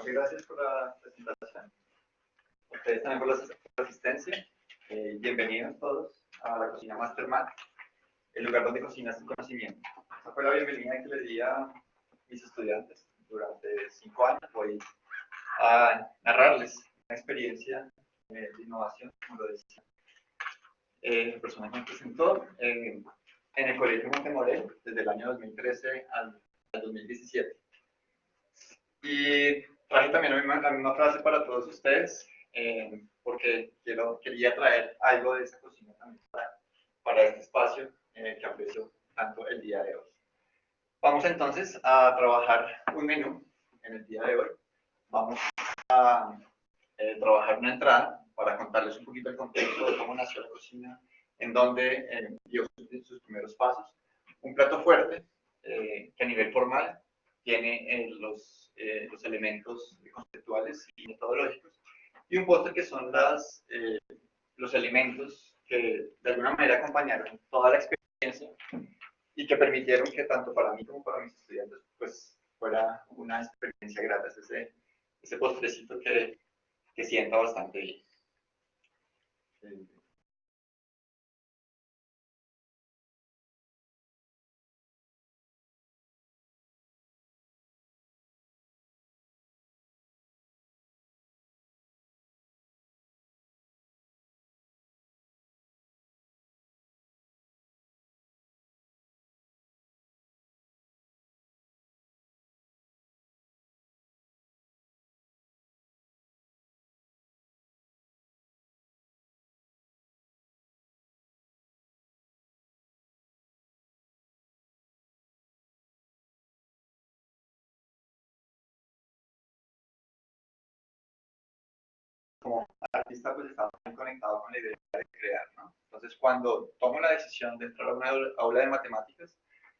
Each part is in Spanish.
muchas gracias por la presentación. Ustedes también por la asistencia. Bienvenidos todos a la Cocina Mastermind, el lugar donde cocinas tu conocimiento. Esa fue la bienvenida que le di a mis estudiantes durante 5 años. Voy a narrarles una experiencia de innovación, como lo decía la persona que me presentó, en el Colegio Montemorel, desde el año 2013 al 2017. Y traje también la misma frase para todos ustedes, porque quería traer algo de esa cocina también para este espacio que aprecio tanto el día de hoy. Vamos entonces a trabajar un menú en el día de hoy. Vamos a trabajar una entrada para contarles un poquito el contexto de cómo nació la cocina, en dónde dio sus primeros pasos. Un plato fuerte que a nivel formal tiene los elementos conceptuales y metodológicos, y un postre que son los elementos que de alguna manera acompañaron toda la experiencia y que permitieron que tanto para mí como para mis estudiantes pues fuera una experiencia grata. Es ese postrecito que sienta bastante bien. Como artista pues estaba muy conectado con la idea de crear, ¿no? Entonces cuando tomo la decisión de entrar a una aula de matemáticas,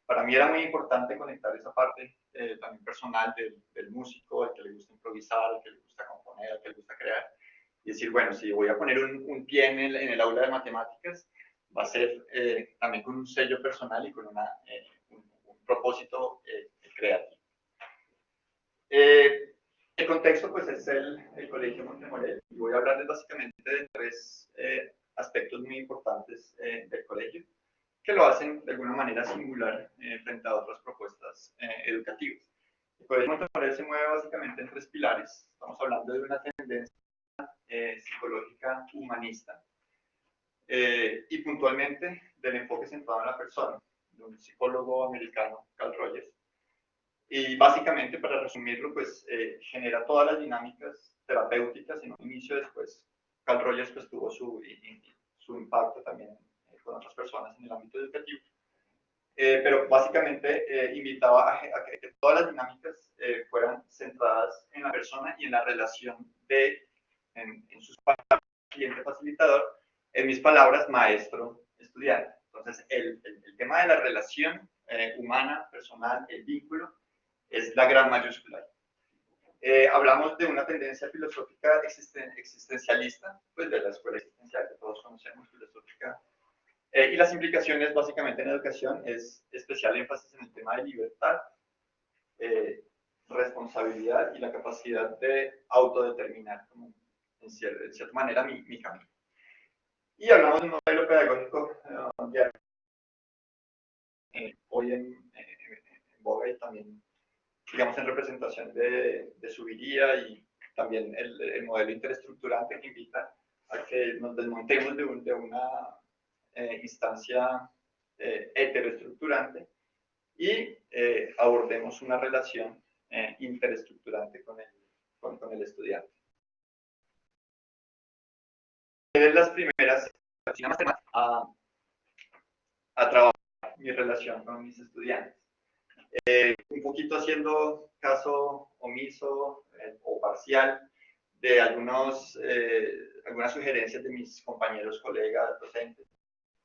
para mí era muy importante conectar esa parte también personal del músico, al que le gusta improvisar, al que le gusta componer, al que le gusta crear, y decir, bueno, si voy a poner un pie en el aula de matemáticas, va a ser también con un sello personal y con un propósito creativo. El contexto pues es el Colegio Montemorel, y voy a hablarles básicamente de 3 aspectos muy importantes del colegio que lo hacen de alguna manera singular frente a otras propuestas educativas. El Colegio Montemorel se mueve básicamente en 3 pilares. Estamos hablando de una tendencia psicológica humanista y puntualmente del enfoque centrado en la persona, de un psicólogo americano, Carl Rogers. Y básicamente, para resumirlo, pues genera todas las dinámicas terapéuticas en un inicio. Después Carl Rogers pues tuvo su impacto también con otras personas en el ámbito educativo. Pero básicamente invitaba a que todas las dinámicas fueran centradas en la persona y en la relación en sus palabras, cliente facilitador, en mis palabras, maestro estudiante. Entonces, el tema de la relación humana, personal, el vínculo, es la gran mayúscula. Hablamos de una tendencia filosófica existencialista, pues de la escuela existencial que todos conocemos, filosófica, y las implicaciones básicamente en educación es especial énfasis en el tema de libertad, responsabilidad y la capacidad de autodeterminar, como en cierta manera, mi camino. Y hablamos de un modelo pedagógico hoy en boga y también, digamos, en representación de Subiría, y también el modelo interestrukturante que invita a que nos desmontemos de una instancia heteroestructurante y abordemos una relación interestrukturante con el estudiante. De las primeras a trabajar mi relación con mis estudiantes. Un poquito haciendo caso omiso o parcial de algunas sugerencias de mis compañeros, colegas, docentes,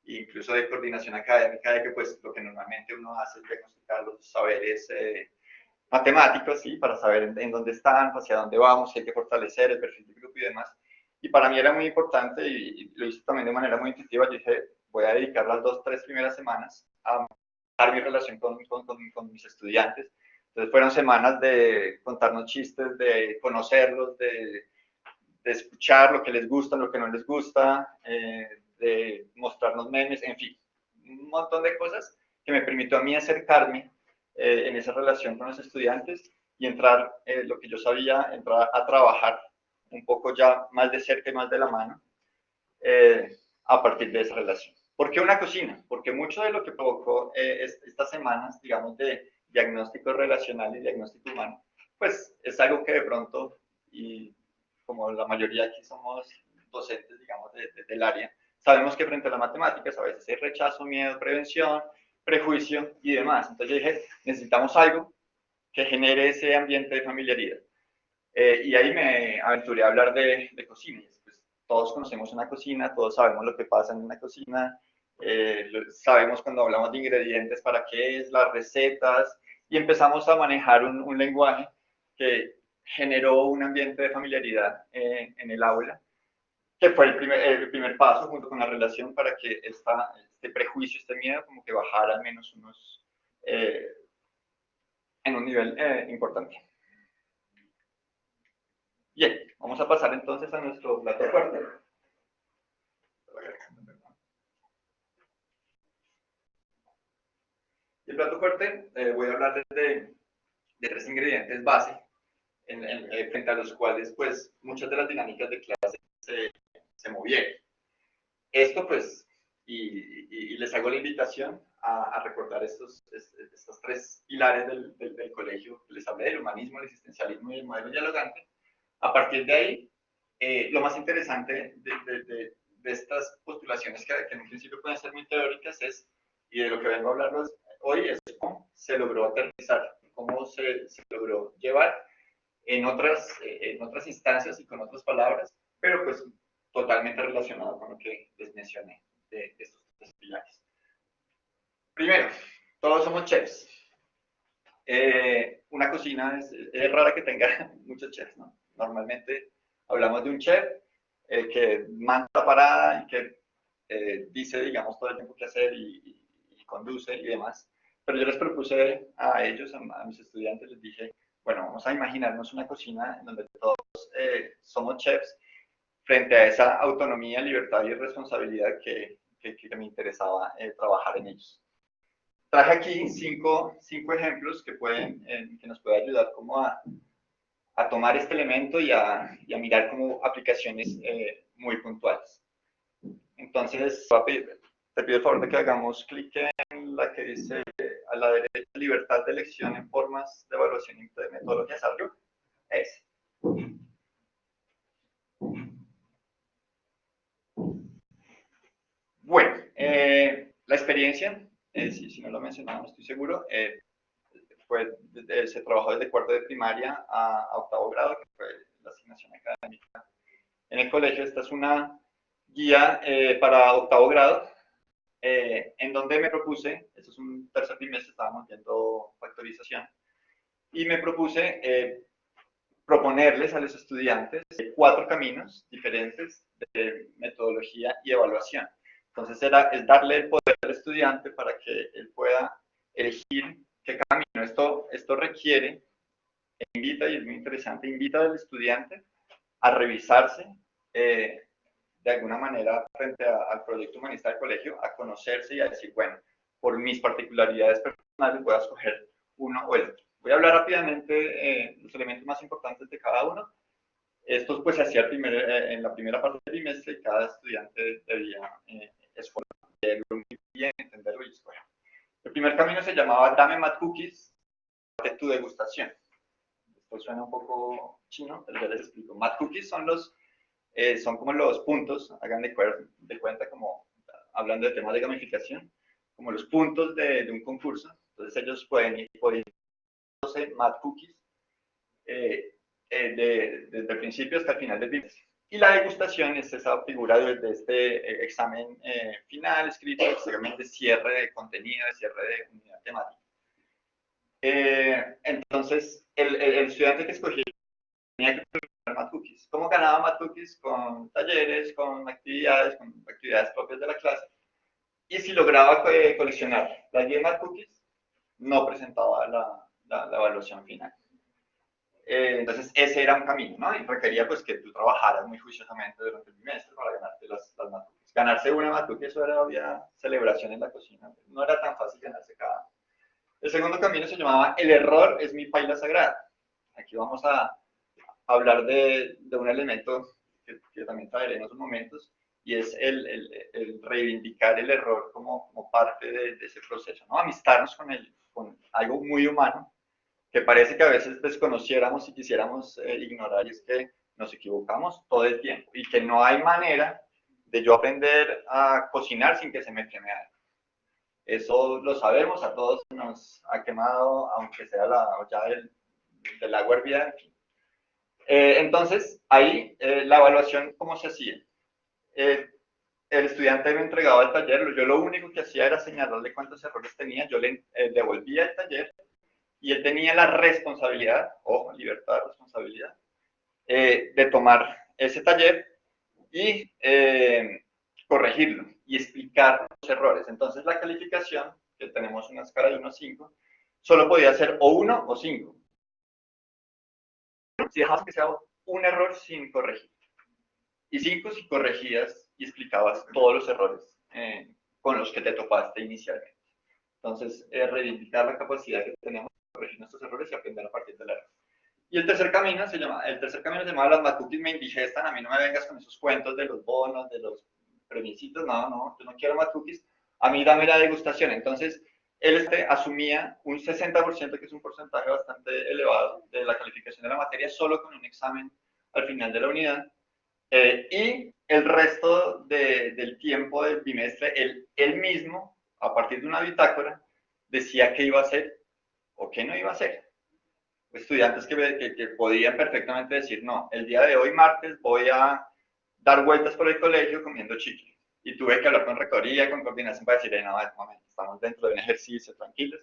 incluso de coordinación académica, de que pues lo que normalmente uno hace es diagnosticar los saberes matemáticos, ¿sí? Para saber en dónde están, hacia dónde vamos, si hay que fortalecer el perfil de grupo y demás. Y para mí era muy importante, y lo hice también de manera muy intuitiva. Yo dije, voy a dedicar las 2 o 3 primeras semanas a mi relación con mis estudiantes. Entonces fueron semanas de contarnos chistes, de conocerlos, de escuchar lo que les gusta, lo que no les gusta, de mostrarnos memes, en fin, un montón de cosas que me permitió a mí acercarme en esa relación con los estudiantes y entrar, lo que yo sabía, entrar a trabajar un poco ya más de cerca y más de la mano a partir de esa relación. ¿Por qué una cocina? Porque mucho de lo que provocó estas semanas, digamos, de diagnóstico relacional y diagnóstico humano, pues es algo que de pronto, y como la mayoría aquí somos docentes, digamos, del área, sabemos que frente a las matemáticas a veces hay rechazo, miedo, prevención, prejuicio y demás. Entonces yo dije, necesitamos algo que genere ese ambiente de familiaridad. Y ahí me aventuré a hablar de cocina. Pues, todos conocemos una cocina, todos sabemos lo que pasa en una cocina, sabemos cuando hablamos de ingredientes para qué es, las recetas, y empezamos a manejar un lenguaje que generó un ambiente de familiaridad en el aula, que fue el primer paso junto con la relación para que este prejuicio, este miedo, como que bajara al menos en un nivel importante. Bien, vamos a pasar entonces a nuestro plato fuerte. El plato fuerte, voy a hablar de tres ingredientes base frente a los cuales pues muchas de las dinámicas de clase se movieron. Esto pues, y les hago la invitación a recordar estos tres pilares del colegio que les hablé, del humanismo, el existencialismo y el modelo dialogante. A partir de ahí, lo más interesante de estas postulaciones que en un principio pueden ser muy teóricas y de lo que vengo a hablarles hoy, es cómo se logró aterrizar, cómo se logró llevar en otras instancias y con otras palabras, pero pues totalmente relacionado con lo que les mencioné de estos tres pilares. Primero, todos somos chefs. Una cocina es rara que tenga muchos chefs, ¿no? Normalmente hablamos de un chef que manda la parada y que dice, digamos, todo el tiempo qué hacer y conduce y demás. Pero yo les propuse a ellos, a mis estudiantes, les dije, bueno, vamos a imaginarnos una cocina en donde todos somos chefs frente a esa autonomía, libertad y responsabilidad que me interesaba trabajar en ellos. Traje aquí cinco ejemplos que nos pueden ayudar como a tomar este elemento y a mirar como aplicaciones muy puntuales. Entonces, te pido el favor de que hagamos clic en la que dice a la derecha, libertad de elección en formas de evaluación y de metodologías. ¿Algo? Es. Bueno, la experiencia, si no lo mencionaba, no estoy seguro, se trabajó desde cuarto de primaria a octavo grado, que fue la asignación académica en el colegio. Esta es una guía para octavo grado, en donde me propuse, esto es un tercer trimestre, estábamos viendo factorización, y me propuse proponerles a los estudiantes 4 caminos diferentes de metodología y evaluación. Entonces es darle el poder al estudiante para que él pueda elegir qué camino. Esto requiere, invita, y es muy interesante, invita al estudiante a revisarse de alguna manera frente al proyecto humanista del colegio, a conocerse y a decir, bueno, por mis particularidades personales voy a escoger uno o el otro. Voy a hablar rápidamente los elementos más importantes de cada uno. Esto pues se hacía en la primera parte del trimestre y cada estudiante debía esforzarse muy bien, entenderlo y escoger. El primer camino se llamaba Dame Mad Cookies de tu degustación. Esto suena un poco chino, pero ya les explico. Mad Cookies son como los puntos, hagan de cuenta como hablando de temas de gamificación, como los puntos de un concurso. Entonces ellos pueden ir Mad Cookies desde el principio hasta el final del trimestre. Y la degustación es esa figura de este examen final, escrito, examen de cierre de contenido, de cierre de unidad temática. Entonces, el estudiante que escogió tenía que preparar Mad Cookies. ¿Cómo ganaba Mad Cookies? Con talleres, con actividades propias de la clase. Y si lograba coleccionar las 10 Mad Cookies, no presentaba la evaluación final. Entonces ese era un camino, ¿no? Y requería pues que tú trabajaras muy juiciosamente durante el bimestre para ganarte las matuques. Ganarse una matuque, eso era, había celebración en la cocina, no era tan fácil ganarse cada. El segundo camino se llamaba El error es mi paila sagrada. Aquí vamos a hablar de un elemento que también traeré en otros momentos, y es el reivindicar el error como parte de ese proceso, ¿no? Amistarnos con algo muy humano, que parece que a veces desconociéramos y quisiéramos ignorar, y es que nos equivocamos todo el tiempo, y que no hay manera de yo aprender a cocinar sin que se me queme algo. Eso lo sabemos, a todos nos ha quemado, aunque sea la olla del agua hervida. Entonces, ahí la evaluación, ¿cómo se hacía? El estudiante me entregaba el taller, yo lo único que hacía era señalarle cuántos errores tenía, yo le devolvía el taller y él tenía la responsabilidad, ojo, libertad de responsabilidad, de tomar ese taller y corregirlo y explicar los errores. Entonces la calificación, que tenemos una escala de 1 a 5, solo podía ser o 1 o 5. Si dejabas que sea un error sin corregir. Y 5 si corregías y explicabas todos los errores con los que te topaste inicialmente. Entonces, reivindicar la capacidad que tenemos de corregir nuestros errores y aprender a partir del error. Y el tercer camino se llama las matutis me indigestan, a mí no me vengas con esos cuentos de los bonos, de los premisitos, no, yo no quiero matutis, a mí dame la degustación. Entonces, él asumía un 60%, que es un porcentaje bastante elevado de la calificación de la materia, solo con un examen al final de la unidad, y el resto del tiempo del bimestre, él mismo, a partir de una bitácora, decía qué iba a hacer o qué no iba a hacer. Estudiantes que podían perfectamente decir, no, el día de hoy, martes, voy a dar vueltas por el colegio comiendo chicle. Y tuve que hablar con rectoría, con coordinación para decir, no, momento, estamos dentro de un ejercicio, tranquilos.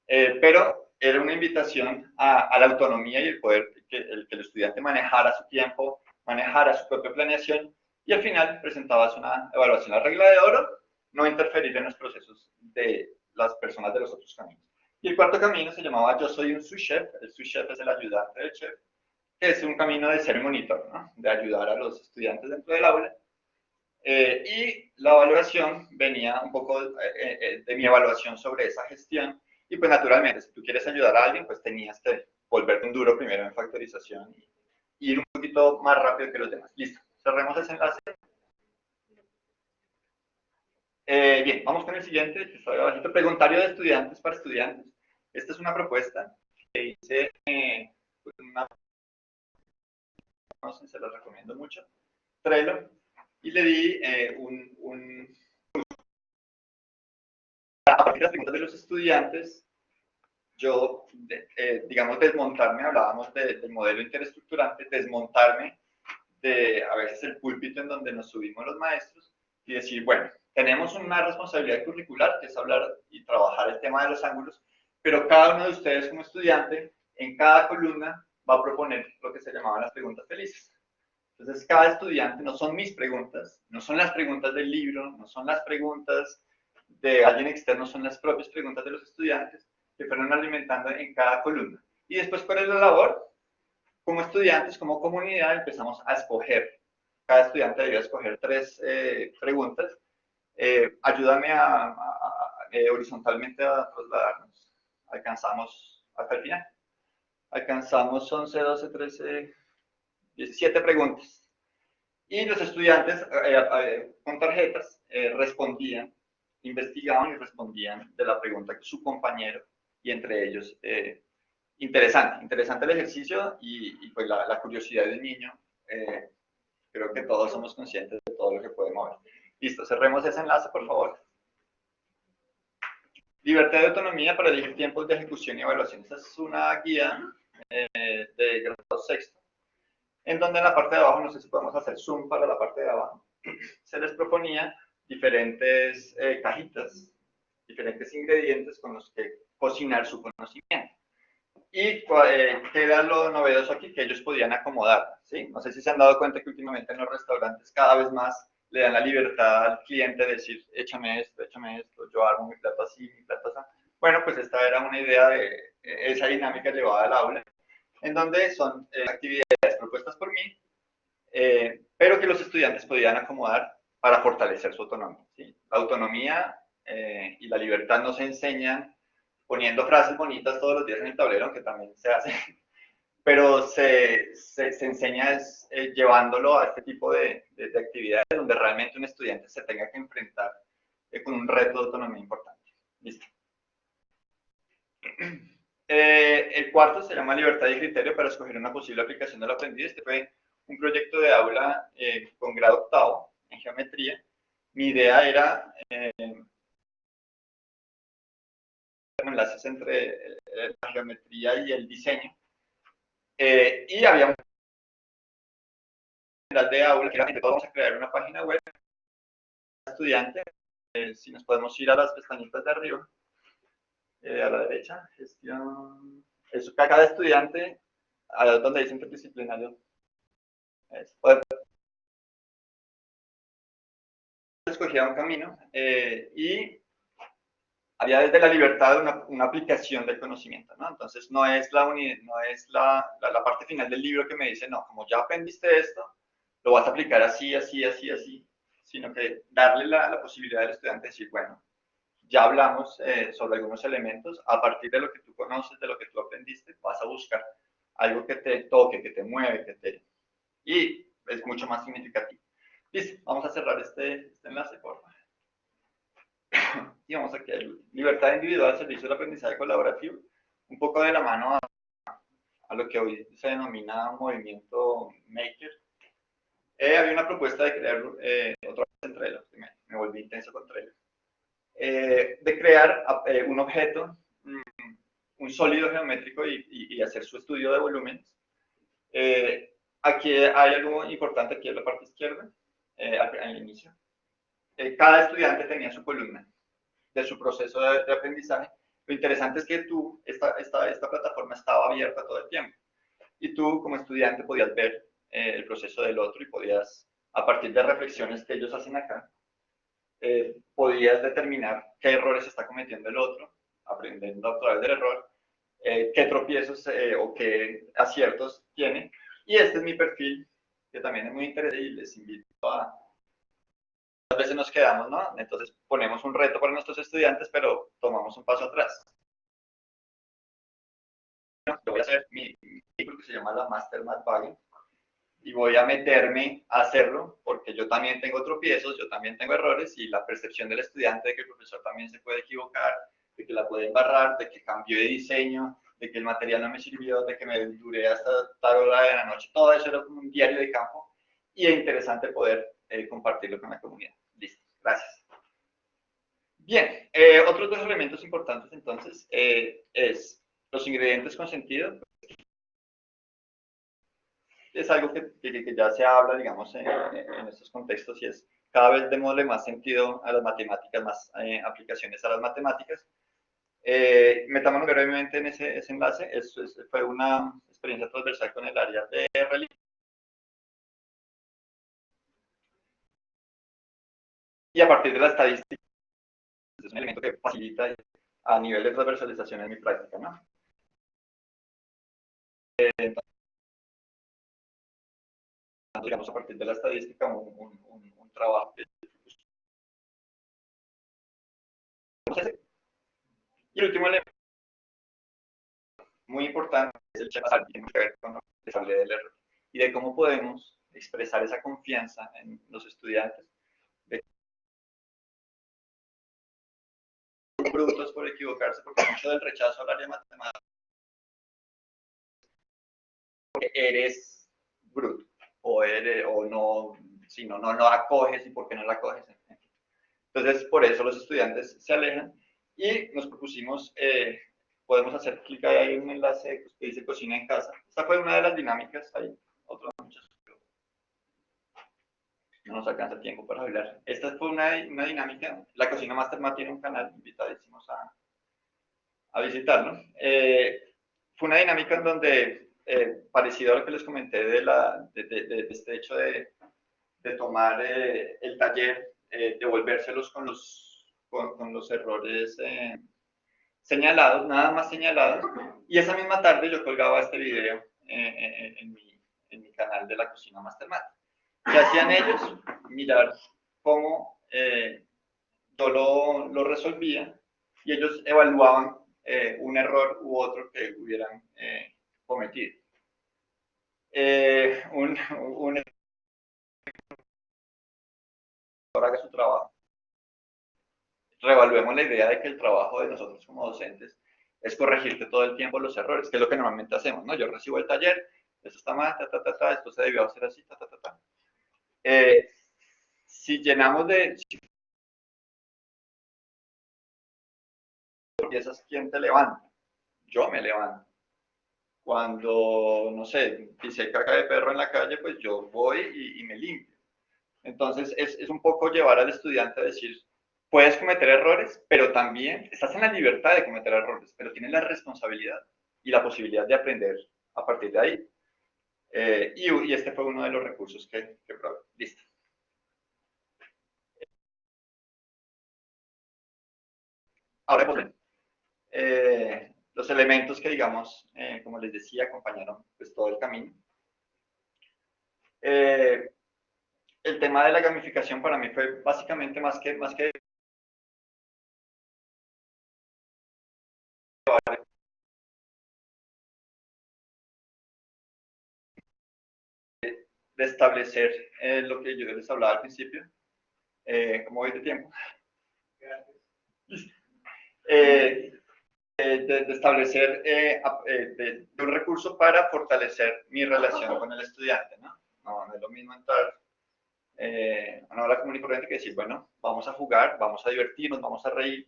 Pero era una invitación a la autonomía y el poder que el estudiante manejara su tiempo, manejara su propia planeación, y al final presentabas una evaluación. La regla de oro, no interferir en los procesos de las personas de los otros caminos. Y el cuarto camino se llamaba Yo soy un sous chef. El sous chef es el ayudante del chef, que es un camino de ser monitor, ¿no? De ayudar a los estudiantes dentro del aula. Y la valoración venía un poco de mi evaluación sobre esa gestión. Y pues naturalmente, si tú quieres ayudar a alguien, pues tenías que volverte un duro primero en factorización y ir un poquito más rápido que los demás. Listo, cerremos ese enlace. Bien, vamos con el siguiente, que está abajito. Preguntario de estudiantes para estudiantes. Esta es una propuesta que hice, se las recomiendo mucho, Trello, y le di a partir de las preguntas de los estudiantes, yo, digamos, desmontarme, hablábamos del modelo interestrutturante, desmontarme de a veces el púlpito en donde nos subimos los maestros y decir, bueno, tenemos una responsabilidad curricular, que es hablar y trabajar el tema de los ángulos, pero cada uno de ustedes como estudiante, en cada columna, va a proponer lo que se llamaban las preguntas felices. Entonces, cada estudiante, no son mis preguntas, no son las preguntas del libro, no son las preguntas de alguien externo, son las propias preguntas de los estudiantes que fueron alimentando en cada columna. Y después, ¿cuál es la labor? Como estudiantes, como comunidad, empezamos a escoger. Cada estudiante debía escoger 3 preguntas. Ayúdame horizontalmente a trasladarnos. Alcanzamos hasta el final. Alcanzamos 11, 12, 13, 17 preguntas. Y los estudiantes con tarjetas respondían, investigaban y respondían de la pregunta que su compañero, y entre ellos, interesante el ejercicio y pues la curiosidad del niño. Creo que todos somos conscientes de todo lo que puede mover. Listo, cerremos ese enlace, por favor. Libertad de autonomía para elegir tiempos de ejecución y evaluación. Esta es una guía de grado sexto, en donde en la parte de abajo, no sé si podemos hacer zoom para la parte de abajo, se les proponía diferentes cajitas, diferentes ingredientes con los que cocinar su conocimiento. Y qué era lo novedoso aquí, que ellos podían acomodar, ¿sí? No sé si se han dado cuenta que últimamente en los restaurantes cada vez más le dan la libertad al cliente de decir, échame esto, yo armo mi plato así, mi plato así. Bueno, pues esta era una idea de esa dinámica llevada al aula, en donde son actividades propuestas por mí, pero que los estudiantes podían acomodar para fortalecer su autonomía. ¿Sí? La autonomía y la libertad no se enseñan poniendo frases bonitas todos los días en el tablero, aunque también se hace, pero se enseña es, llevándolo a este tipo de actividades donde realmente un estudiante se tenga que enfrentar con un reto de autonomía importante. Listo. El cuarto se llama libertad de criterio para escoger una posible aplicación del aprendiz. Este fue un proyecto de aula con grado octavo en geometría. Mi idea era enlaces entre la geometría y el diseño. Y había un general de aula que era, vamos a crear una página web estudiante. Si nos podemos ir a las pestañitas de arriba, a la derecha, gestión. Eso, cada estudiante, donde dice interdisciplinario, escogía un camino y había desde la libertad una aplicación del conocimiento, ¿no? Entonces no es, no es la parte final del libro que me dice, no, como ya aprendiste esto, lo vas a aplicar así, así, así, así, sino que darle la posibilidad al estudiante de decir, bueno, ya hablamos sobre algunos elementos, a partir de lo que tú conoces, de lo que tú aprendiste, vas a buscar algo que te toque, que te mueve, que te... y es mucho más significativo. Listo, vamos a cerrar este enlace, por favor. Y vamos aquí a libertad individual, servicio del aprendizaje colaborativo, un poco de la mano a lo que hoy se denomina movimiento maker. Había una propuesta de crear otra vez en Trello, me volví intenso con Trello, de crear un objeto, un sólido geométrico y hacer su estudio de volúmenes. Aquí hay algo importante, aquí en la parte izquierda, al inicio. Cada estudiante tenía su columna de su proceso de aprendizaje. Lo interesante es que esta plataforma estaba abierta todo el tiempo y tú como estudiante podías ver el proceso del otro y podías, a partir de reflexiones que ellos hacen acá, podías determinar qué errores está cometiendo el otro, aprendiendo a través del error, qué tropiezos o qué aciertos tiene. Y este es mi perfil, que también es muy interesante y les invito a, a veces nos quedamos, ¿no? Entonces ponemos un reto para nuestros estudiantes, pero tomamos un paso atrás. Yo voy a hacer mi artículo que se llama la Master Math Bugging y voy a meterme a hacerlo porque yo también tengo tropiezos, yo también tengo errores y la percepción del estudiante de que el profesor también se puede equivocar, de que la puede embarrar, de que cambió de diseño, de que el material no me sirvió, de que me duré hasta tal hora de la noche, todo eso era como un diario de campo y es interesante poder compartirlo con la comunidad. Listo, gracias. Bien, otros dos elementos importantes entonces es los ingredientes con sentido. Es algo que ya se habla, digamos, en estos contextos y es cada vez démosle más sentido a las matemáticas, más aplicaciones a las matemáticas. Metámonos brevemente en ese enlace. Fue una experiencia transversal con el área de religión. Y a partir de la estadística, es un elemento que facilita a nivel de transversalización en mi práctica, ¿no? Digamos, a partir de la estadística, un trabajo. Y el último elemento, muy importante, es el tema que tiene que ver con lo que les hablé del error y de cómo podemos expresar esa confianza en los estudiantes, de brutos por equivocarse, porque mucho del rechazo al área de matemáticas porque eres bruto o no, si no la acoges y por qué no la acoges. Entonces, por eso los estudiantes se alejan y nos propusimos, podemos hacer clic ahí, hay un enlace que dice cocina en casa. Esta fue una de las dinámicas, hay otras muchas, no nos alcanza tiempo para hablar. Esta fue una dinámica, la Cocina Mastermind tiene un canal, invitadísimos a visitarlo. Fue una dinámica en donde, parecido a lo que les comenté de este hecho de tomar el taller, devolvérselos con los errores señalados, nada más señalados, y esa misma tarde yo colgaba este video en mi canal de la Cocina Mastermat. ¿Qué hacían ellos? Mirar cómo yo lo resolvía y ellos evaluaban un error u otro que hubieran cometido. Un haga su trabajo. Reevaluemos la idea de que el trabajo de nosotros como docentes es corregirte todo el tiempo los errores, que es lo que normalmente hacemos, ¿no? Yo recibo el taller, esto está mal, esto se debió hacer así, si llenamos de piezas, ¿quién te levanta? Yo me levanto. Cuando, no sé, pisé caca de perro en la calle, pues yo voy y me limpio. Entonces, es un poco llevar al estudiante a decir, puedes cometer errores, pero también estás en la libertad de cometer errores, pero tienes la responsabilidad y la posibilidad de aprender a partir de ahí. Y este fue uno de los recursos que probé. Listo. Ahora, pues, los elementos que, digamos, como les decía, acompañaron pues, todo el camino. Eh, el tema de la gamificación para mí fue básicamente más que de establecer lo que yo les hablaba al principio. ¿Cómo voy de tiempo? Eh, de establecer de un recurso para fortalecer mi relación con el estudiante, ¿no? No es lo mismo entrar a una hora común y corriente que decir, bueno, vamos a jugar, vamos a divertirnos, vamos a reír,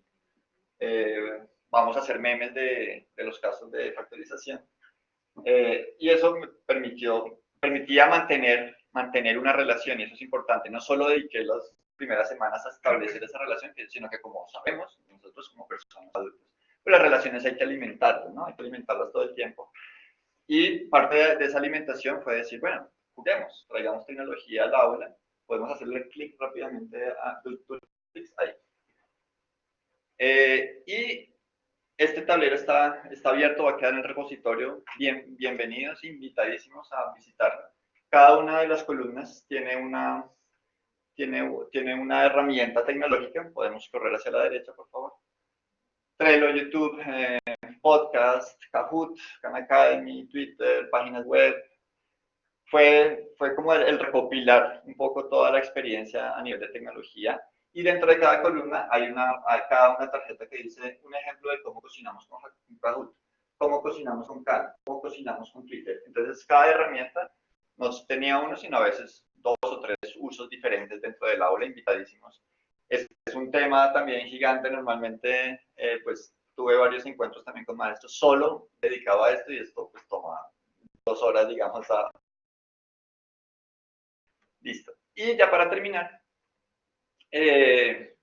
vamos a hacer memes de los casos de factorización. Y eso me permitía mantener una relación, y eso es importante. No solo dediqué las primeras semanas a establecer esa relación, sino que como sabemos, nosotros como personas adultas, pues las relaciones hay que alimentarlas, ¿no? Hay que alimentarlas todo el tiempo. Y parte de esa alimentación fue decir, bueno, juguemos, traigamos tecnología al aula, podemos hacerle clic rápidamente a clics ahí. Y este tablero está abierto, va a quedar en el repositorio. Bienvenidos, invitadísimos a visitarlo. Cada una de las columnas tiene una herramienta tecnológica. Podemos correr hacia la derecha, por favor. Trello, YouTube, podcast, Kahoot, Khan Academy, Twitter, páginas web. Fue como el recopilar un poco toda la experiencia a nivel de tecnología. Y dentro de cada columna hay cada una tarjeta que dice un ejemplo de cómo cocinamos con Kahoot, cómo cocinamos con Khan, cómo cocinamos con Twitter. Entonces, cada herramienta no tenía uno, sino a veces dos o tres usos diferentes dentro del aula, invitadísimos. Es un tema también gigante, normalmente pues tuve varios encuentros también con maestros solo dedicado a esto y esto pues toma 2 horas, digamos, listo. Y ya para terminar,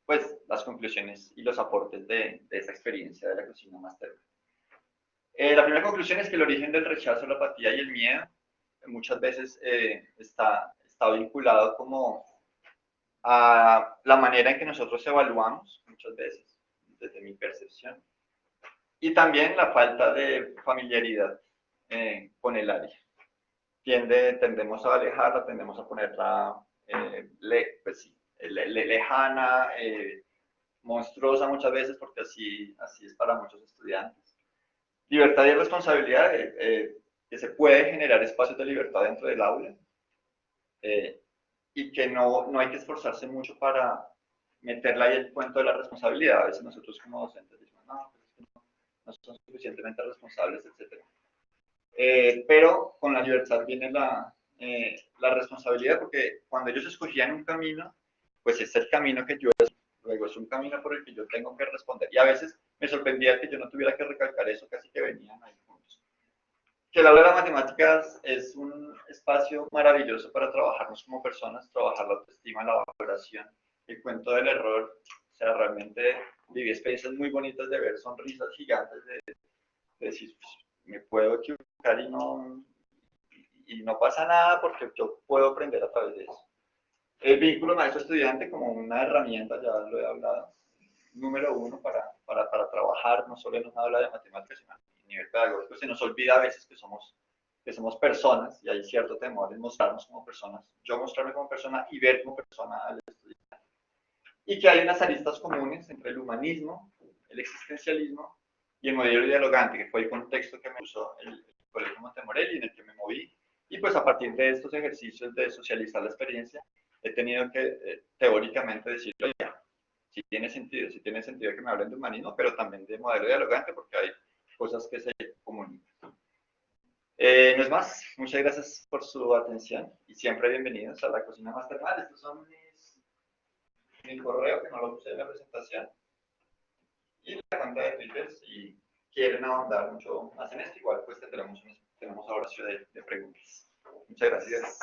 pues las conclusiones y los aportes de esa experiencia de la cocina master. La primera conclusión es que el origen del rechazo, la apatía y el miedo muchas veces está vinculado como a la manera en que nosotros evaluamos, muchas veces, desde mi percepción, y también la falta de familiaridad con el área. Tendemos a alejarla, tendemos a ponerla pues sí, lejana, monstruosa muchas veces, porque así es para muchos estudiantes. Libertad y responsabilidad, que se puede generar espacios de libertad dentro del aula, y que no hay que esforzarse mucho para meterla ahí el cuento de la responsabilidad. A veces nosotros como docentes decimos, no, pues no son suficientemente responsables, etc. Pero con la libertad viene la responsabilidad, porque cuando ellos escogían un camino, pues es el camino que yo luego es un camino por el que yo tengo que responder. Y a veces me sorprendía que yo no tuviera que recalcar eso, casi que venían ahí juntos. Que el aula de las matemáticas es un espacio maravilloso para trabajarnos como personas, trabajar la autoestima, la valoración, el cuento del error. O sea, realmente viví experiencias muy bonitas de ver sonrisas gigantes, de decir, pues, me puedo equivocar y no pasa nada porque yo puedo aprender a través de eso. El vínculo maestro-estudiante como una herramienta, ya lo he hablado, número uno para trabajar, no solo nos habla de matemáticas, sino a nivel pedagógico. Se nos olvida a veces que somos personas y hay cierto temor en mostrarnos como personas, yo mostrarme como persona y ver como persona al estudiante. Y que hay unas aristas comunes entre el humanismo, el existencialismo y el modelo dialogante, que fue el contexto que me puso el Colegio Montemorel y en el que me moví. Y pues a partir de estos ejercicios de socializar la experiencia, he tenido que teóricamente decirlo ya. Si tiene sentido que me hablen de humanismo, pero también de modelo dialogante, porque hay cosas que se comunican. No es más, muchas gracias por su atención y siempre bienvenidos a la Cocina Mastermal. Estos son mi correo, que no lo puse en la presentación, y la cuenta de Twitter. Si quieren ahondar mucho más en esto, igual pues tenemos ahora de preguntas. Muchas gracias.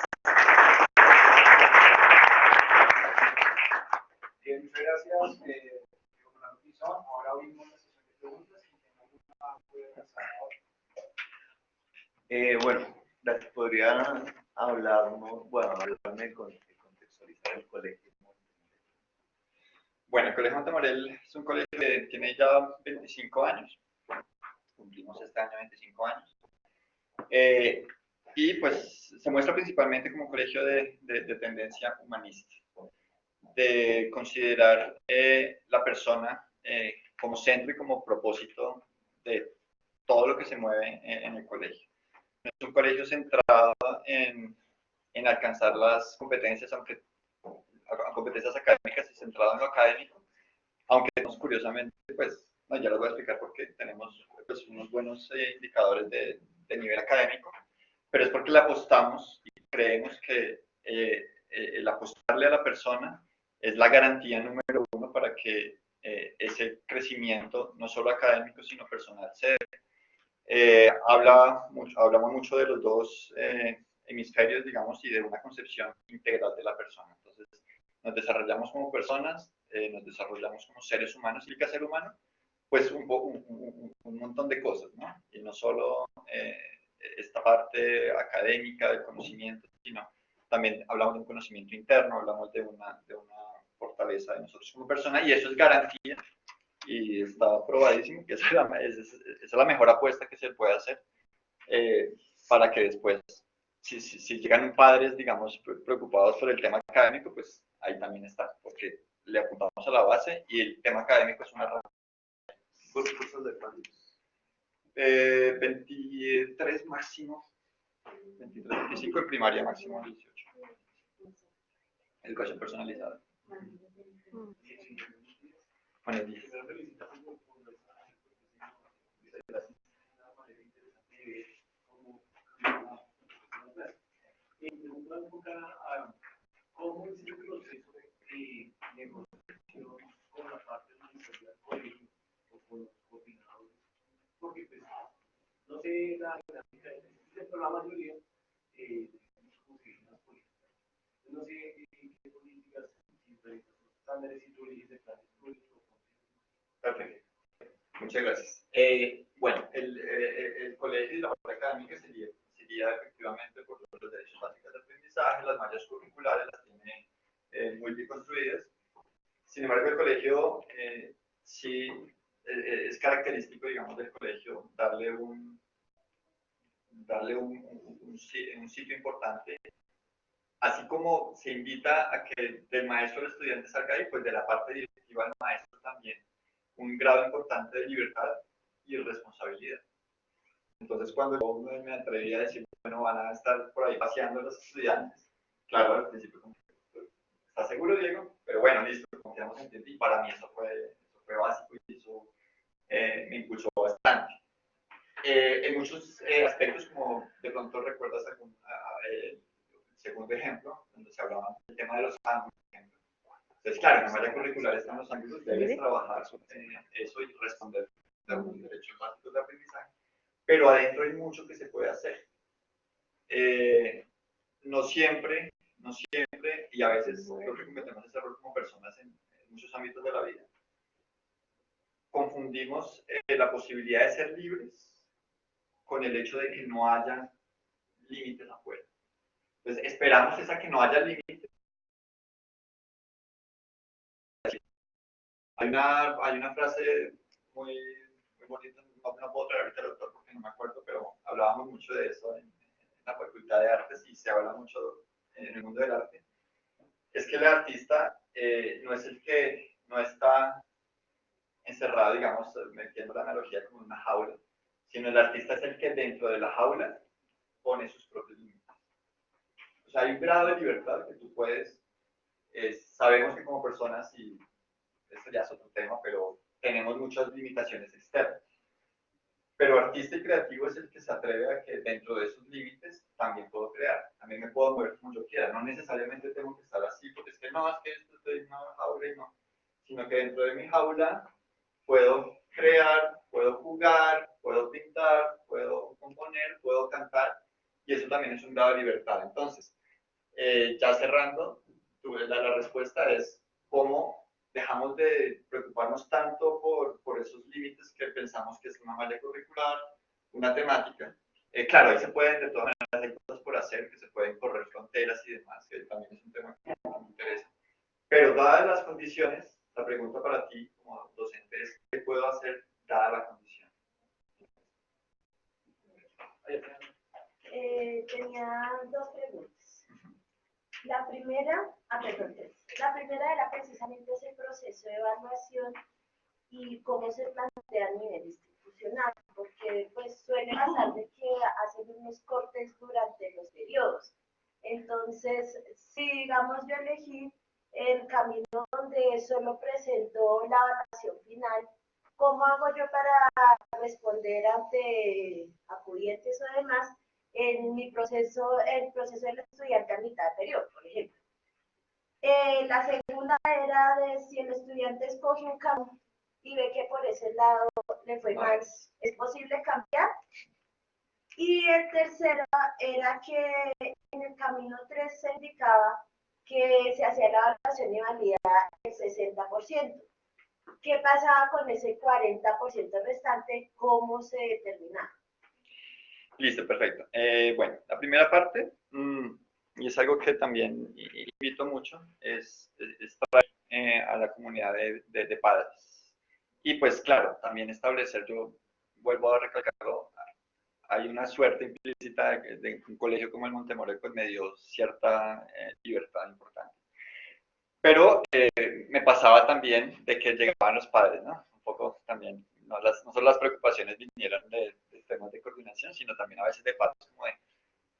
Bien, muchas gracias. Ahora abrimos la sesión de preguntas. Si tienen alguna, pueden lanzar ahora. Bueno, podría hablarme de contextualizar el colegio. Bueno, el Colegio Montemorel es un colegio que tiene ya 25 años. Cumplimos este año 25 años. Y pues se muestra principalmente como un colegio de tendencia humanista, de considerar la persona como centro y como propósito de todo lo que se mueve en el colegio. Es un colegio centrado en alcanzar las competencias, competencias académicas y centrado en lo académico, aunque curiosamente, pues, no, ya lo voy a explicar porque tenemos pues, unos buenos indicadores de nivel académico, pero es porque le apostamos y creemos que el apostarle a la persona es la garantía número uno para que ese crecimiento, no solo académico, sino personal, se dé. Hablamos mucho de los dos hemisferios, digamos, y de una concepción integral de la persona. Entonces, nos desarrollamos como personas, nos desarrollamos como seres humanos. ¿Y qué ser humano? Pues un montón de cosas, ¿no? Y no solo esta parte académica del conocimiento, sino también hablamos de un conocimiento interno, hablamos de una fortaleza de nosotros como persona, y eso es garantía, y está probadísimo que esa es la mejor apuesta que se puede hacer para que después, si llegan padres, digamos, preocupados por el tema académico, pues ahí también está, porque le apuntamos a la base y el tema académico es una herramienta. ¿Cursos de cuántos? 23 máximo, 23, 25 en primaria, máximo 18. Educación personalizada. Con el 10. ¿Cómo es el proceso de negociación con la parte administrativa del colegio o con los coordinadores? Porque, pues, no sé la dinámica, pero la mayoría consiguen las políticas. No sé qué políticas, si realizan los estándares y tú eliges de planes públicos. Perfecto. Muchas gracias. Bueno, el colegio y la parte académica sería efectivamente por los derechos básicos de aprendizaje, las mallas curriculares las tiene muy bien construidas. Sin embargo, el colegio sí es característico, digamos, del colegio darle un sitio importante, así como se invita a que del maestro al estudiante salga ahí, pues de la parte directiva del maestro también un grado importante de libertad y responsabilidad. Entonces, cuando yo me atreví a decir, bueno, van a estar por ahí paseando los estudiantes, claro, al principio, ¿estás seguro, Diego? Pero bueno, listo, confiamos en ti. Y para mí eso fue básico y eso me impulsó bastante. En muchos aspectos, como de pronto recuerdas el segundo ejemplo, donde se hablaba del tema de los ángulos. Entonces, claro, en la malla curricular están los ángulos, debes trabajar eso y responder a los derechos básicos de aprendizaje, pero adentro hay mucho que se puede hacer. No siempre, y a veces creo que cometemos ese error como personas en muchos ámbitos de la vida. Confundimos la posibilidad de ser libres con el hecho de que no haya límites afuera. Entonces, esperamos a que no haya límites. hay una frase muy, muy bonita, no puedo traer ahorita el autor porque no me acuerdo, pero hablábamos mucho de eso en la Facultad de Artes y se habla mucho en el mundo del arte. Es que el artista no es el que no está encerrado, digamos, metiendo la analogía como en una jaula, sino el artista es el que dentro de la jaula pone sus propios límites. O sea, hay un grado de libertad que tú puedes, sabemos que como personas, y esto ya es otro tema, pero tenemos muchas limitaciones externas. Pero artista y creativo es el que se atreve a que dentro de esos límites también puedo crear. También me puedo mover como yo quiera. No necesariamente tengo que estar así, porque es que no, es que esto estoy en una jaula y no. Sino que dentro de mi jaula puedo crear, puedo jugar, puedo pintar, puedo componer, puedo cantar. Y eso también es un grado de libertad. Entonces, ya cerrando, la respuesta es cómo dejamos de preocuparnos tanto por esos límites que pensamos que es una malla curricular, una temática. Claro, ahí se pueden, de todas maneras, hay cosas por hacer, que se pueden correr fronteras y demás, que también es un tema que me interesa. Pero dadas las condiciones, la pregunta para ti como docente es, ¿qué puedo hacer dada la condición? Tenía dos preguntas. La primera, perdón, tres. La primera era precisamente ese proceso de evaluación y cómo se plantea a nivel institucional, porque pues suele pasar de que hacen unos cortes durante los periodos. Entonces, si digamos yo elegí el camino donde solo presento la evaluación final, ¿cómo hago yo para responder ante acudientes o demás en mi proceso, el proceso del estudiante a mitad de periodo, por ejemplo? La segunda era de si el estudiante escoge un camino y ve que por ese lado le fue mal, ¿es posible cambiar? Y el tercero era que en el camino 3 se indicaba que se hacía la evaluación y validaba el 60%. ¿Qué pasaba con ese 40% restante? ¿Cómo se determinaba? Listo, perfecto. Bueno, la primera parte, y es algo que también invito mucho, es traer a la comunidad de padres. Y pues claro, también establecer, yo vuelvo a recalcarlo, hay una suerte implícita de un colegio como el Montemorel, pues me dio cierta libertad importante. Pero me pasaba también de que llegaban los padres, ¿no? Un poco también, no solo las preocupaciones vinieron de temas de coordinación, sino también a veces de padres como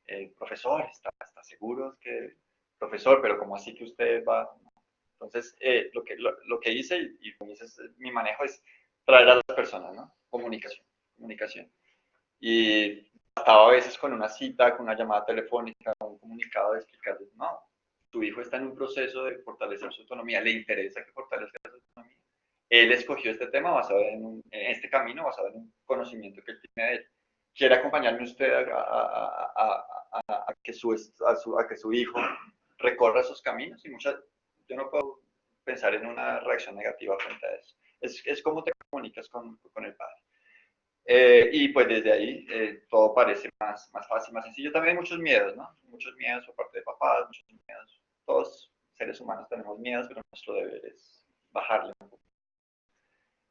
de, profesor, ¿está seguro que, profesor, pero como así que usted va? Entonces, lo que hice, y mi manejo es traer a las personas, ¿no? Comunicación. Y estaba a veces con una cita, con una llamada telefónica, un comunicado de explicarles, no, tu hijo está en un proceso de fortalecer su autonomía, le interesa que fortalezca su autonomía. Él escogió este tema basado en este camino, basado en un conocimiento que él tiene de él. ¿Quiere acompañarme usted a que su hijo recorra esos caminos? Y yo no puedo pensar en una reacción negativa frente a eso. Es cómo te comunicas con el padre. Y pues desde ahí todo parece más fácil, más sencillo. También hay muchos miedos, ¿no? Muchos miedos por parte de papás, muchos miedos. Todos seres humanos tenemos miedos, pero nuestro deber es bajarle un poco.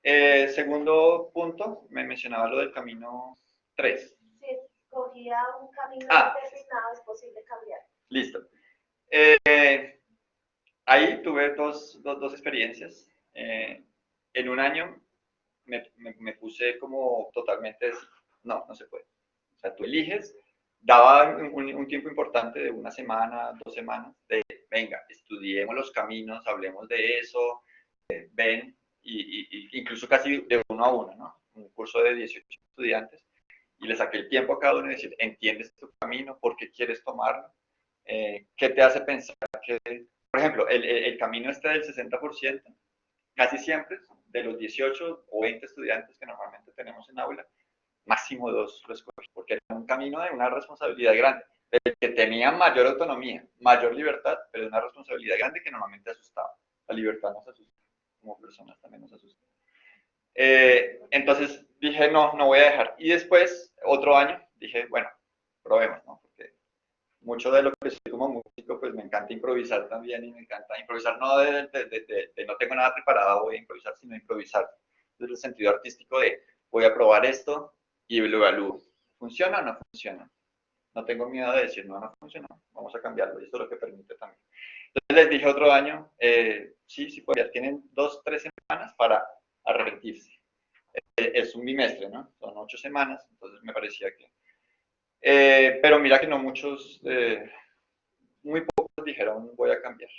Segundo punto, me mencionaba lo del camino 3. Si escogía un camino determinado, ¿es posible cambiar? Listo. Ahí tuve dos experiencias. En un año me puse como totalmente, no se puede. O sea, tú eliges, daba un tiempo importante de una semana, 2 semanas, de venga, estudiemos los caminos, hablemos de eso, ven, y incluso casi de uno a uno, ¿no? Un curso de 18 estudiantes, y le saqué el tiempo a cada uno y decir, ¿entiendes tu camino? ¿Por qué quieres tomarlo? ¿Qué te hace pensar que, por ejemplo, el camino este del 60%, casi siempre, de los 18 o 20 estudiantes que normalmente tenemos en aula, máximo 2 lo escogí, porque era un camino de una responsabilidad grande, de que tenía mayor autonomía, mayor libertad, pero de una responsabilidad grande que normalmente asustaba. La libertad nos asusta, como personas también nos asusta. Entonces dije, no voy a dejar. Y después, otro año, dije, bueno, probemos, ¿no? Porque mucho de lo que soy como músico, pues me encanta improvisar también y me encanta improvisar, no de no tengo nada preparado, voy a improvisar, sino improvisar desde el sentido artístico de voy a probar esto y lo evalúo. ¿Funciona o no funciona? No tengo miedo de decir, no, no funcionó, vamos a cambiarlo y esto es lo que permite también. Entonces les dije otro año, sí, sí puede, tienen 2, 3 semanas para arrepentirse. Es un bimestre, ¿no? Son 8 semanas, entonces me parecía que... pero mira que no muchos, muy pocos dijeron voy a cambiar.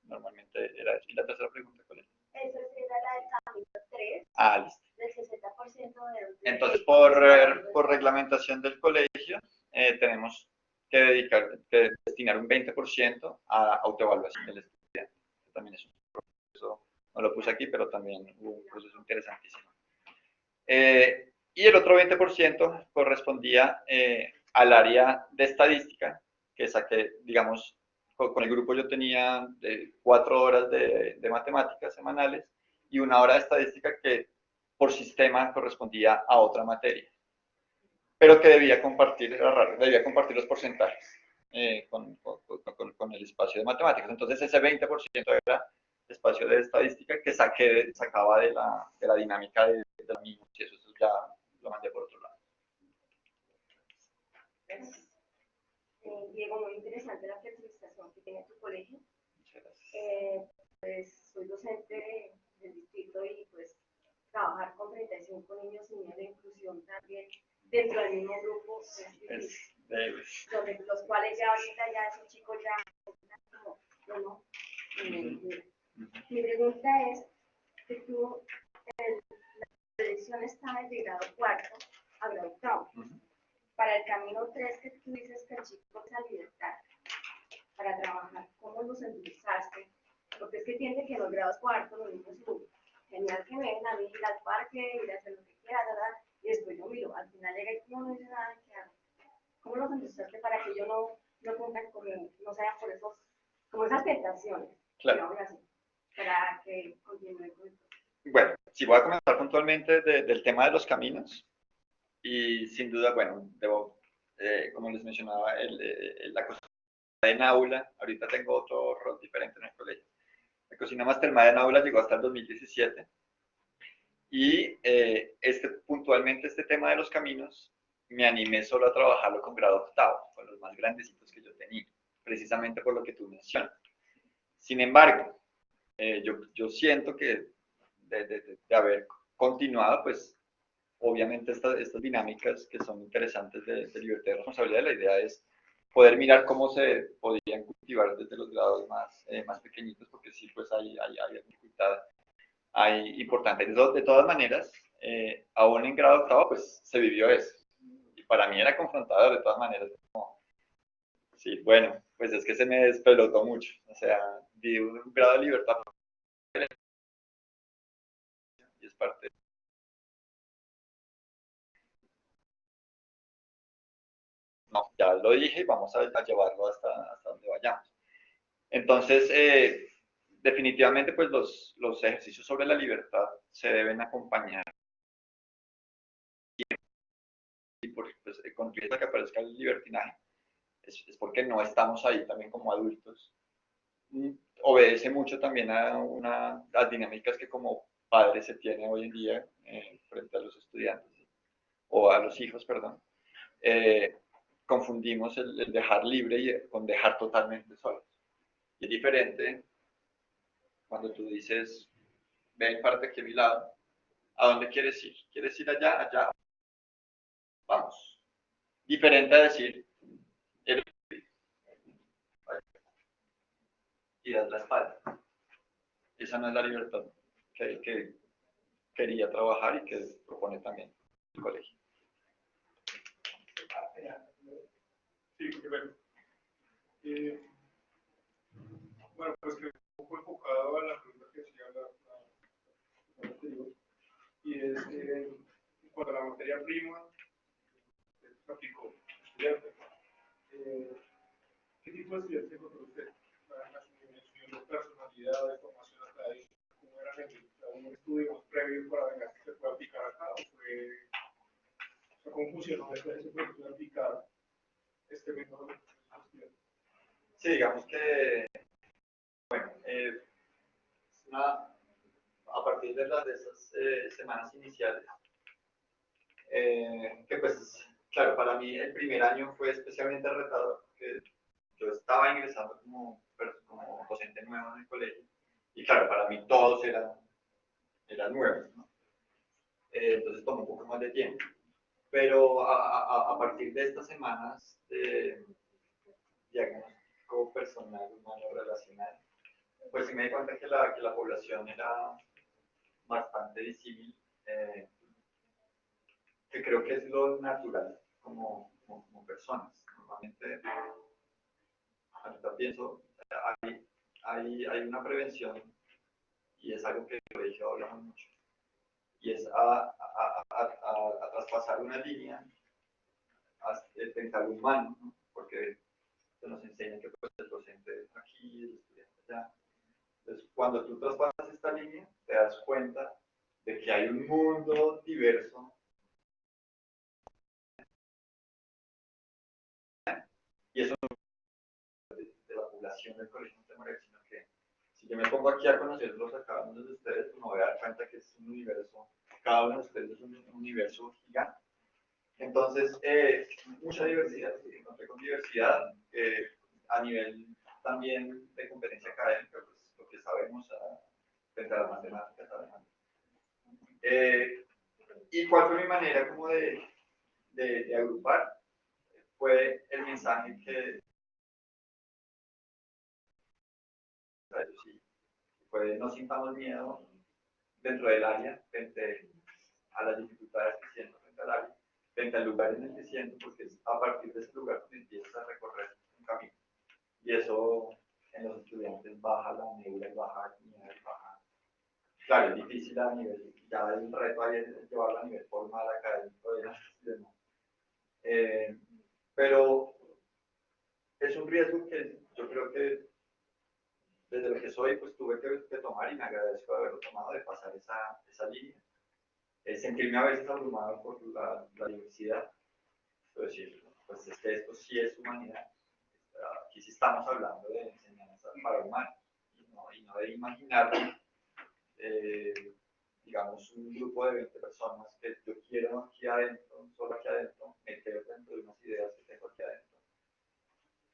Normalmente era eso. ¿Y la tercera pregunta cuál es? Esa era la del camino 3, Ah, listo. del 60% de... Entonces, por reglamentación del colegio, tenemos que destinar un 20% a autoevaluación del estudiante. También es un proceso, no lo puse aquí, pero también un proceso interesantísimo. Y el otro 20% correspondía al área de estadística, que saqué, digamos, con el grupo yo tenía 4 horas de matemáticas semanales y 1 hora de estadística que por sistema correspondía a otra materia, pero que debía compartir, era raro, debía compartir los porcentajes con el espacio de matemáticas. Entonces ese 20% era espacio de estadística que sacaba de la dinámica de la misma, y eso ya lo mandé por otro lado. Diego, muy interesante la flexibilización que tiene tu colegio. Muchas gracias. Pues soy docente del distrito y pues trabajar con 35 niños y niñas de inclusión también dentro del mismo grupo es difícil. Donde los cuales ya ahorita ya esos chicos ya como, no. Mi pregunta es que tú, la predicción está de grado 4 a grado octavo. Para el camino 3 que tú dices que el chico esa libertad para trabajar, ¿cómo los endulzaste? Porque es que piensen que en los grados cuartos los niños son genial que vengan a ir al parque, ir a hacer lo que quieran, ¿verdad? Y después yo miro, al final llega y no dice nada, ¿qué hago? ¿Cómo los endulzaste para que ellos no pongan como, no sean por esos, como esas tentaciones? Claro. Así, para que continúen con esto. Bueno, sí voy a comenzar puntualmente del tema de los caminos. Y sin duda, bueno, debo, como les mencionaba, la cocina en aula, ahorita tengo otro rol diferente en el colegio. La cocina mastermada en aula llegó hasta el 2017 y puntualmente este tema de los caminos me animé solo a trabajarlo con grado octavo, con los más grandecitos que yo tenía, precisamente por lo que tú mencionas. Sin embargo, yo siento que de haber continuado, pues obviamente estas dinámicas que son interesantes de libertad y responsabilidad, la idea es poder mirar cómo se podrían cultivar desde los grados más pequeñitos, porque sí, pues hay dificultad, hay importante. De todas maneras, aún en grado octavo, pues se vivió eso. Y para mí era confrontador, de todas maneras. Como, sí, bueno, pues es que se me despelotó mucho. O sea, di un grado de libertad y es parte. No, ya lo dije y vamos a llevarlo hasta donde vayamos. Entonces, definitivamente, pues los ejercicios sobre la libertad se deben acompañar. Y porque, pues, con riesgo de que aparezca el libertinaje, es porque no estamos ahí también como adultos. Obedece mucho también a las dinámicas que como padres se tiene hoy en día frente a los estudiantes, o a los hijos, perdón. Confundimos el dejar libre con dejar totalmente solos. Y es diferente cuando tú dices, ven, parte aquí a mi lado, ¿a dónde quieres ir? ¿Quieres ir allá? Allá. Vamos. Diferente a decir, y das la espalda. Esa no es la libertad que quería trabajar y que propone también el colegio. Sí, bueno. Bueno, pues que un poco enfocado a la pregunta que hacía la anterior, y es en cuanto a la materia prima, se aplicó estudiante. ¿Qué tipo de estudiante encontró usted? La dimensión de personalidad, de formación académica, ¿cómo era un estudio previo para ver si se puede aplicar acá? ¿Cómo funcionó ese proceso de aplicar este método? Sí, digamos que, bueno, a partir de esas semanas iniciales, que pues, claro, para mí el primer año fue especialmente retador, porque yo estaba ingresando como docente nuevo en el colegio, y claro, para mí todos eran nuevos, ¿no? Entonces tomó un poco más de tiempo. Pero a partir de estas semanas de diagnóstico personal, humano, relacional, pues sí me di cuenta que la población era bastante disímil, que creo que es lo natural como personas. Normalmente, ahorita pienso, hay una prevención y es algo que el colegio hablamos mucho, y es a traspasar una línea frente al humano, ¿no? Porque se nos enseña que pues, el docente aquí, el estudiante allá. Entonces, cuando tú traspasas esta línea, te das cuenta de que hay un mundo diverso y eso de la población del colegio Montemorel, sino que si yo me pongo aquí a conocerlos a cada uno de ustedes, pues me voy a dar cuenta que es un universo, cada uno de ustedes es un universo gigante. Entonces, mucha diversidad, encontré con diversidad a nivel también de competencia académica, pues lo que sabemos frente a las matemáticas, además. ¿Y cuál fue mi manera como de agrupar? Fue el mensaje que sí, fue no sintamos miedo dentro del área frente a las dificultades que siento frente al área, frente al lugar en el que siento, porque es a partir de ese lugar que empiezas a recorrer un camino. Y eso en los estudiantes baja la neura y baja la nivel, baja. Claro, es difícil a nivel, ya el reto ahí es llevarlo a nivel formal, académico y demás. Pero es un riesgo que yo creo que desde lo que soy, pues tuve que tomar y me agradezco de haberlo tomado, de pasar esa línea. Sentirme a veces abrumado por la diversidad, pero decir, pues es que esto sí es humanidad. Aquí sí estamos hablando de enseñanza para humanos y no de imaginar, digamos, un grupo de 20 personas que yo quiero aquí adentro, solo aquí adentro, meter dentro de unas ideas que tengo aquí adentro,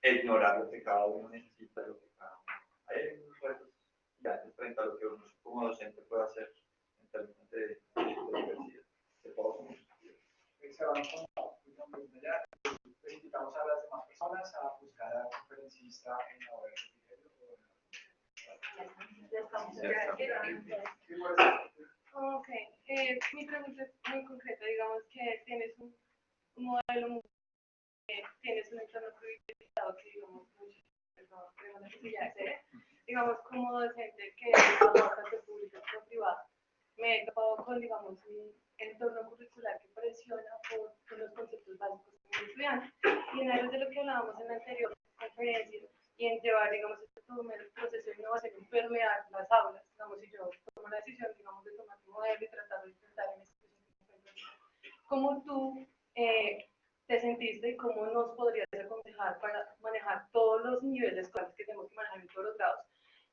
ignorar lo que cada uno necesita, lo que cada uno. Hay unos retos gigantes frente a lo que uno como docente puede hacer en términos de diversidad, que todos somos. Se van como ya, pues invitamos a las demás personas a buscar al conferencista en la web. Ok, mi pregunta es muy concreta, digamos que tienes un modelo, tienes un entorno privilegiado que digamos muchas personas tenemos necesidad de hacer, digamos como docente que trabaja tanto público como privado, me he topado con digamos un entorno curricular que presiona por los conceptos básicos de un estudiante, y en algo de lo que hablábamos en la anterior conferencia, y en llevar, digamos, este proceso de innovación, permear las aulas, digamos, si yo tomo la decisión, digamos, de tomar un modelo y tratar de implementar en este ¿cómo tú te sentiste y cómo nos podrías aconsejar para manejar todos los niveles escolares que tenemos que manejar en todos los grados?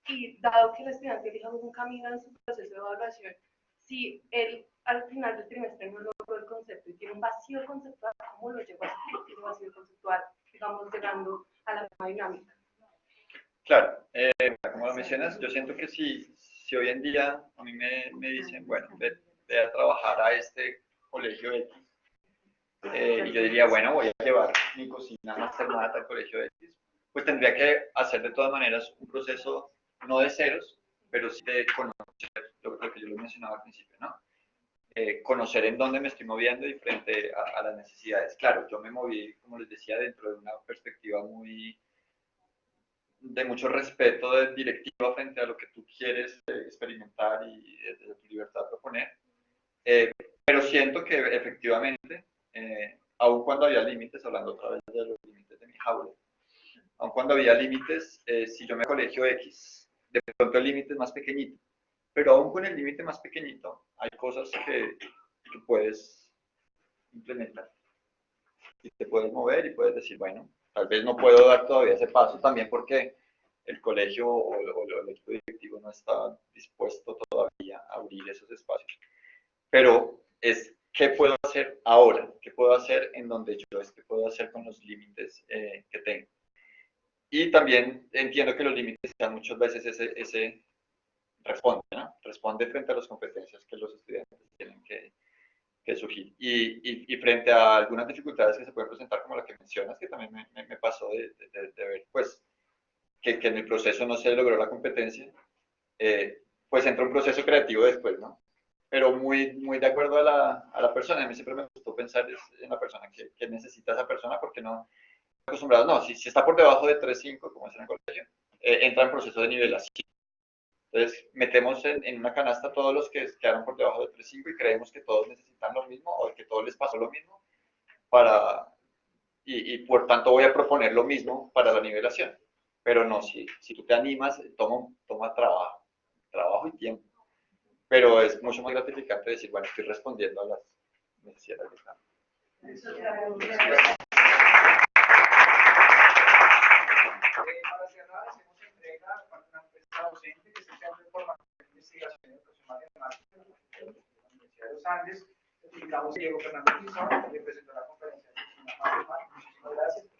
Y dado que el estudiante elija un camino en su proceso de evaluación, si él al final del trimestre no logró el concepto y tiene un vacío conceptual, ¿cómo lo lleva a suplir ese vacío conceptual, digamos, llegando a la misma dinámica? Claro, como lo mencionas, yo siento que si hoy en día a mí me dicen, bueno, ve a trabajar a este colegio X, y yo diría, bueno, voy a llevar mi cocina Mastermat al colegio X, pues tendría que hacer de todas maneras un proceso no de ceros, pero sí de conocer lo que yo les mencionaba al principio, ¿no? Conocer en dónde me estoy moviendo y frente a las necesidades. Claro, yo me moví, como les decía, dentro de una perspectiva de mucho respeto de directiva frente a lo que tú quieres experimentar y de tu libertad de proponer. Pero siento que efectivamente, aun cuando había límites, hablando otra vez de los límites de mi jaula, aun cuando había límites, si yo me colegio X, de pronto el límite es más pequeñito, pero aún con el límite más pequeñito hay cosas que puedes implementar y te puedes mover y puedes decir, bueno, tal vez no puedo dar todavía ese paso también porque el colegio o el equipo directivo no está dispuesto todavía a abrir esos espacios. Pero es qué puedo hacer ahora, qué puedo hacer en donde yo es, qué puedo hacer con los límites que tengo. Y también entiendo que los límites sean muchas veces ese responde, ¿no? Responde frente a las competencias que los estudiantes tienen que surgir. Y frente a algunas dificultades que se pueden presentar, como la que mencionas, que también me pasó de ver, pues, que en el proceso no se logró la competencia, pues entra un proceso creativo después, ¿no? Pero muy de acuerdo a la persona. A mí siempre me gustó pensar en la persona, que necesita esa persona, porque no acostumbrados, no, si está por debajo de 3.5, como es en el colegio, entra en proceso de nivelación. Entonces, metemos en una canasta todos los que quedaron por debajo de 3.5 y creemos que todos necesitan lo mismo o que todos les pasó lo mismo para, y por tanto voy a proponer lo mismo para la nivelación. Pero no, si tú te animas, toma trabajo y tiempo. Pero es mucho más gratificante decir, bueno, estoy respondiendo a las necesidades que están. Para cerrar, hacemos entrega para una empresa docente que es el Centro de Formación e Investigación y Educación Matemática de la Universidad de los Andes. Certificamos a Diego Fernando Pizarro, que presentó la conferencia de Muchísimas gracias.